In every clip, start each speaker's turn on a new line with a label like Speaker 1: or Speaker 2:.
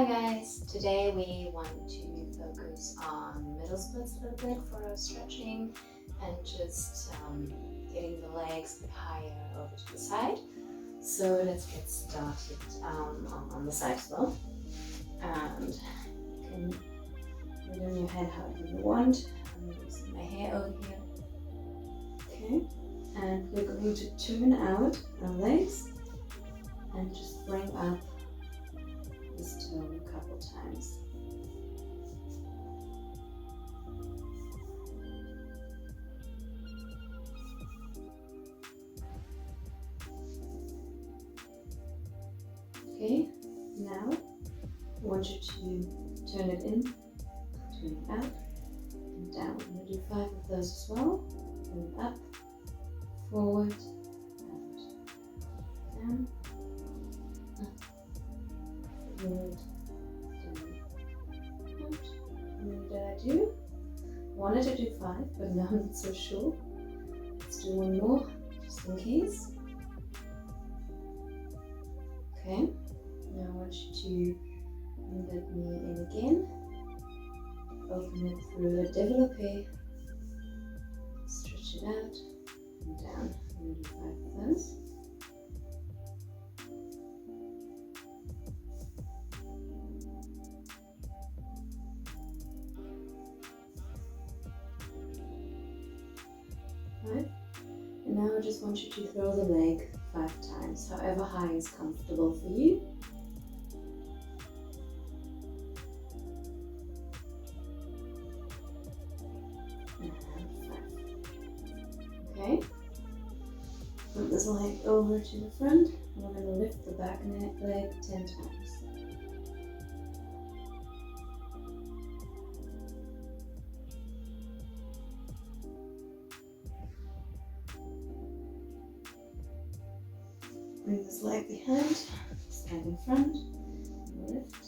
Speaker 1: Hi guys, today we want to focus on middle splits a little bit for our stretching and just getting the legs a bit higher over to the side. So let's get started on the side as well. And you can put it on your head however you want. I'm using my hair over here. Okay, and we're going to turn out our legs and just bring up this toe a couple times. Okay, now I want you to turn it in, turn it out, and down. I'm going to do 5 of those as well. Turn it up, forward, out, down, up, forward, down, out. How many did I do? I wanted to do 5, but now I'm not so sure. Let's do one more, just in case. Okay, now I want you to bring that knee in again. Open it through a développé. Stretch it out and down. I'm going to do 5 of those. Right. And now I just want you to throw the leg 5 times, however high is comfortable for you. And 5. Okay. Put this leg over to the front. And we're going to lift the back leg 10 times. Bring this leg behind, stand in front, and lift.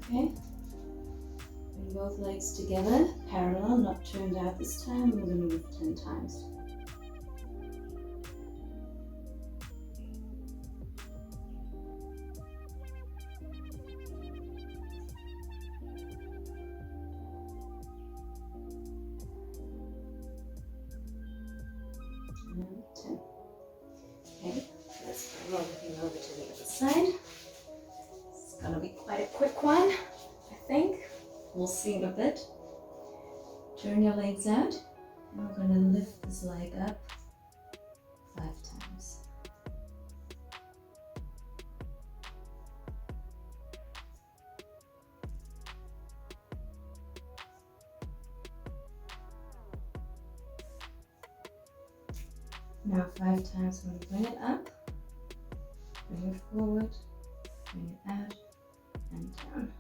Speaker 1: Okay. Bring both legs together, parallel, not turned out this time. We're going to lift 10 times. And 10. Okay, let's bring everything over to the other side. It's going to be quite a quick one, I think. We'll see in a bit. Turn your legs out, and we're going to lift this leg up 5 times. Now 5 times when you bring it up, bring it forward, bring it out, and down.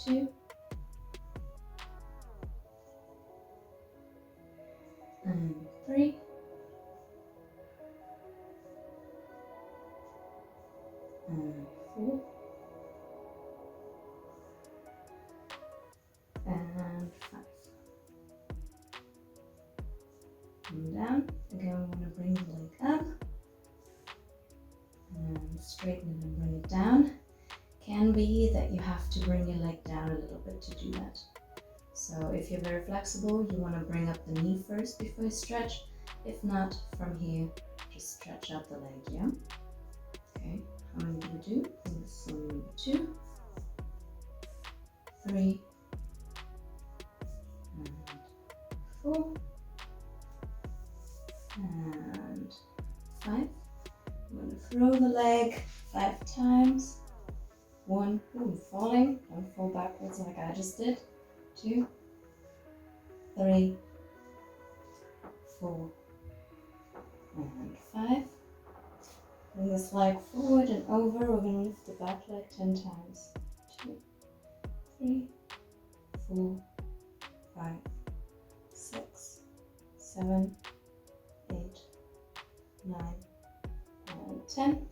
Speaker 1: 2, and 3, and 4, and 5. And down. Again, we want to bring the leg up and straighten it and bring it down. Can be that you have to bring your leg down a little bit to do that. So if you're very flexible, you want to bring up the knee first before you stretch. If not, from here, just stretch out the leg, yeah? Okay, how many do we do? I think this is number 2, 3, and 4, and 5. I'm going to throw the leg 5 times. 1, ooh, falling, don't fall backwards like I just did. 2, 3, 4, and 5. Bring this leg forward and over. We're going to lift the back leg 10 times. 2, 3, 4, 5, 6, 7, 8, 9, and 10.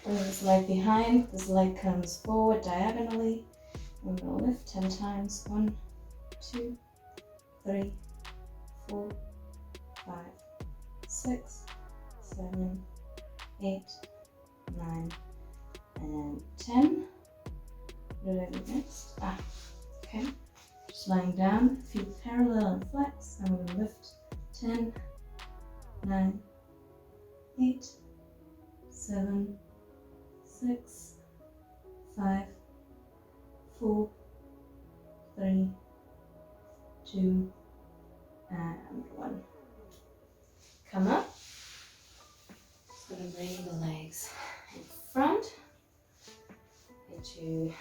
Speaker 1: Bring this leg behind. This leg comes forward diagonally. We're going to lift 10 times. 1, 2, 3, 4, 5, 6, 7, 8, 9, and 10. What did I do next? Okay. Just lying down, feet parallel and flex, and we're going to lift 10, 9, 8, 7, 6, 5, 4, 3, 2, and 1. Come up. Just going to bring the legs in front into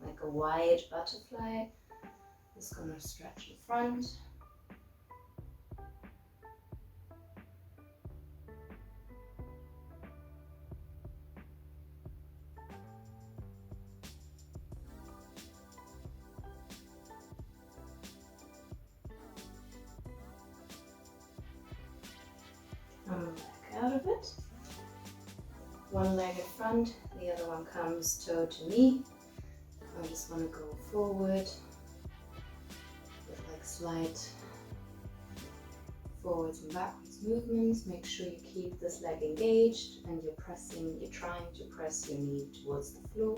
Speaker 1: like a wide butterfly. Just going to stretch in front. Back out of it. One leg in front, the other one comes toe to knee. I just want to go forward with like slight forwards and backwards movements. Make sure you keep this leg engaged and you're trying to press your knee towards the floor.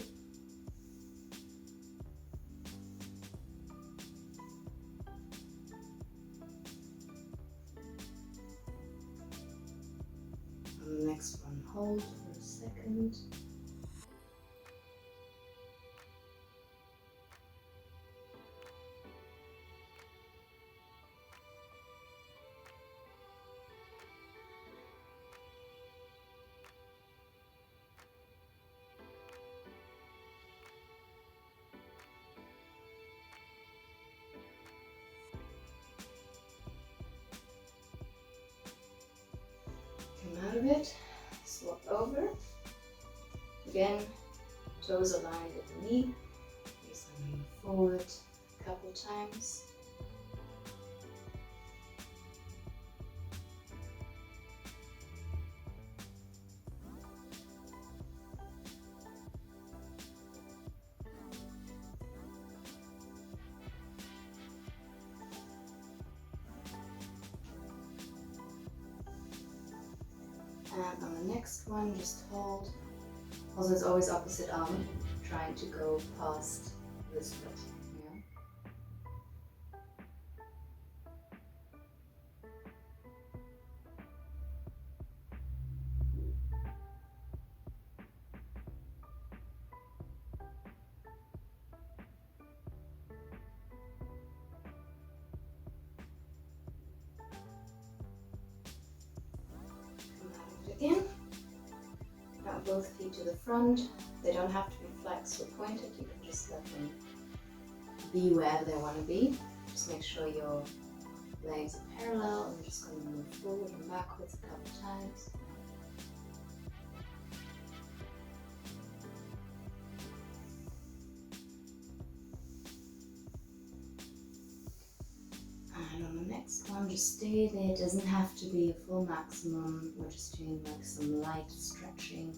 Speaker 1: And the next one, hold for a second. Come out of it, swap over. Again, toes aligned with the knee. Just move forward a couple times. And on the next one, just hold. Also, it's always opposite arm, trying to go past this foot. Again. Now both feet to the front. They don't have to be flexed or pointed. You can just let them be wherever they want to be. Just make sure your legs are parallel. I'm just going to move forward and backwards a couple times. And on the next one, just stay there. It doesn't have to be a full maximum. We're just doing like some light stretching.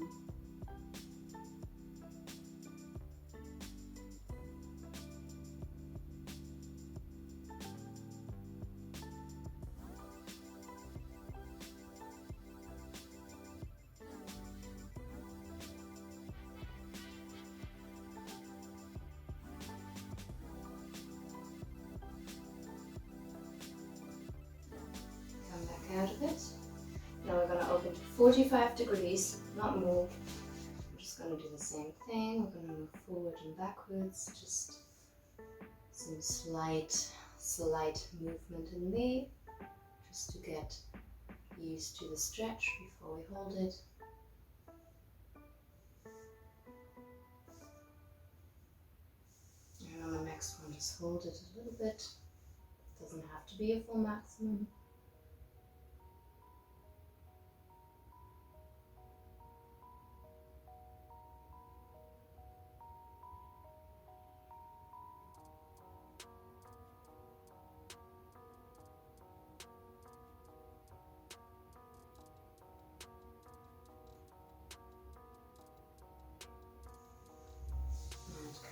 Speaker 1: Out of it. Now we're going to open to 45 degrees, not move. I'm just going to do the same thing. We're going to move forward and backwards, just some slight movement in there, just to get used to the stretch before we hold it. And on the next one, just hold it a little bit. It doesn't have to be a full maximum.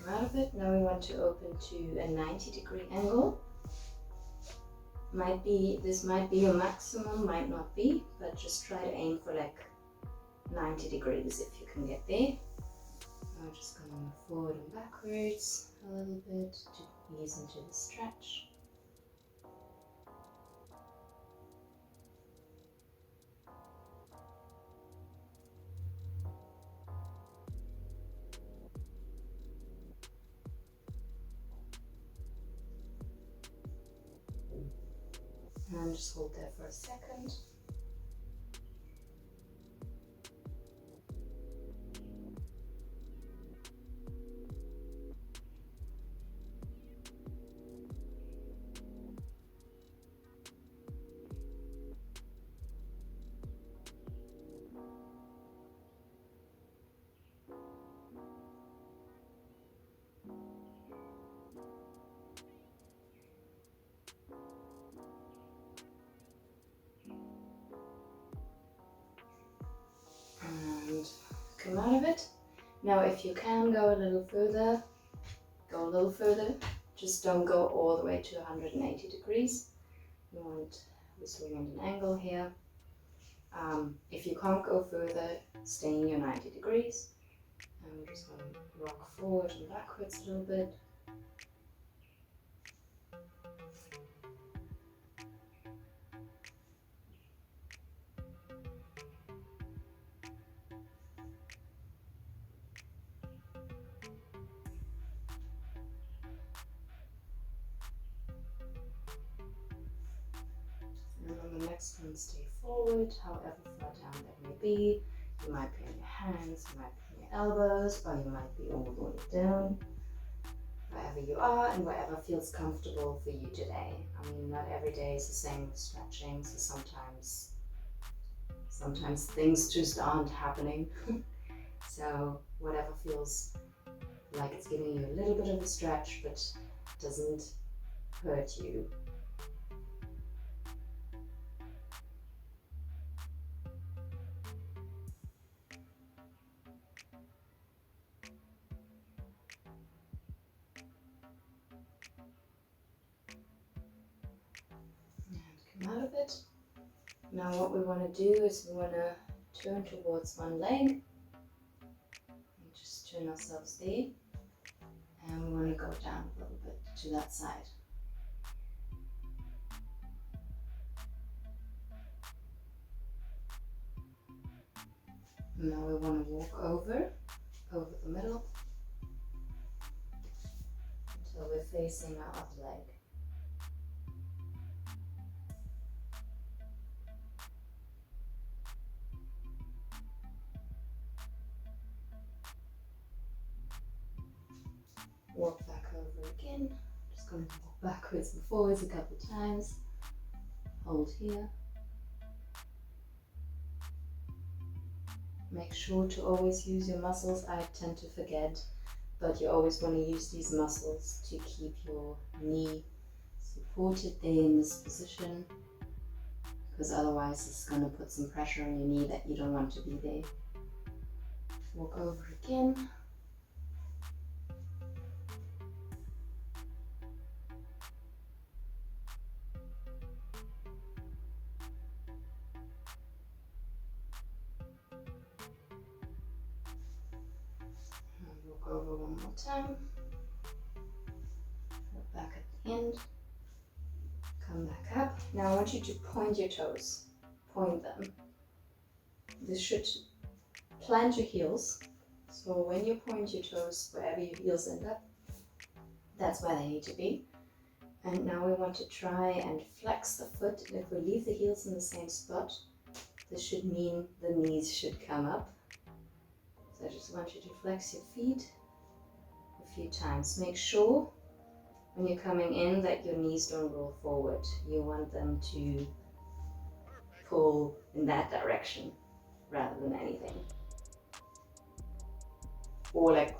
Speaker 1: come out of it. Now we want to open to a 90-degree angle. This might be your maximum, might not be, but just try to aim for like 90 degrees if you can get there. I'm just going to move forward and backwards a little bit to ease into the stretch. And just hold there for a second. And come out of it. Now if you can go a little further, go a little further. Just don't go all the way to 180 degrees. We still want an angle here. If you can't go further, stay in your 90 degrees. And we're just going to rock forward and backwards a little bit. And on the next one, stay forward, however far down that may be. You might be on your hands, you might be on your elbows, or you might be all the way down. Wherever you are and wherever feels comfortable for you today. I mean, not every day is the same with stretching, so sometimes things just aren't happening. So whatever feels like it's giving you a little bit of a stretch but doesn't hurt you. And come out of it. Now what we want to do is we want to turn towards one leg and just turn ourselves there, and we want to go down a little bit to that side. Now we want to walk over the middle until we're facing our other leg. Walk back over again. Just going to walk backwards and forwards a couple times. Hold here. Make sure to always use your muscles. I tend to forget, but you always want to use these muscles to keep your knee supported there in this position, because otherwise it's going to put some pressure on your knee that you don't want to be there. Walk over again. Over one more time. Go back at the end. Come back up. Now I want you to point your toes. Point them. This should plant your heels. So when you point your toes, wherever your heels end up, that's where they need to be. And now we want to try and flex the foot. If we leave the heels in the same spot, this should mean the knees should come up. So I just want you to flex your feet a few times. Make sure when you're coming in that your knees don't roll forward. You want them to pull in that direction rather than anything. Or like,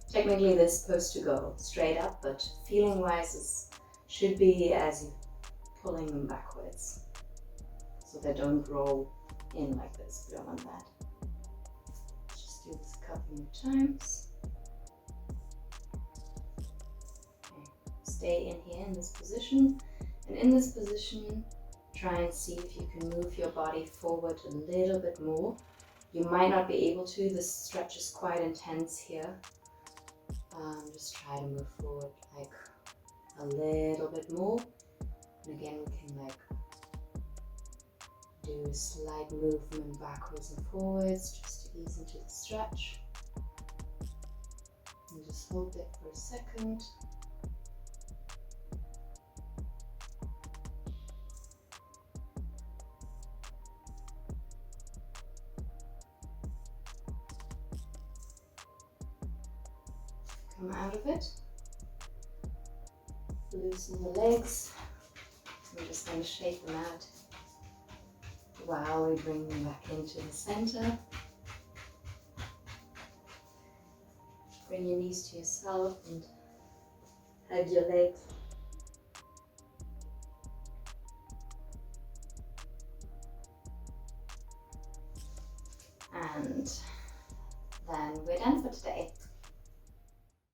Speaker 1: technically they're supposed to go straight up, but feeling wise should be as you're pulling them backwards. So they don't roll in like this. We don't want that. Just do this a couple more times. stay in here in this position. And in this position, try and see if you can move your body forward a little bit more. You might not be able to, this stretch is quite intense here. Just try to move forward like a little bit more. And again, we can like do a slight movement backwards and forwards just to ease into the stretch. And just hold it for a second. Come out of it. Loosen the legs. I'm just going to shake them out while we bring them back into the center. Bring your knees to yourself and hug your legs. And then we're done for today.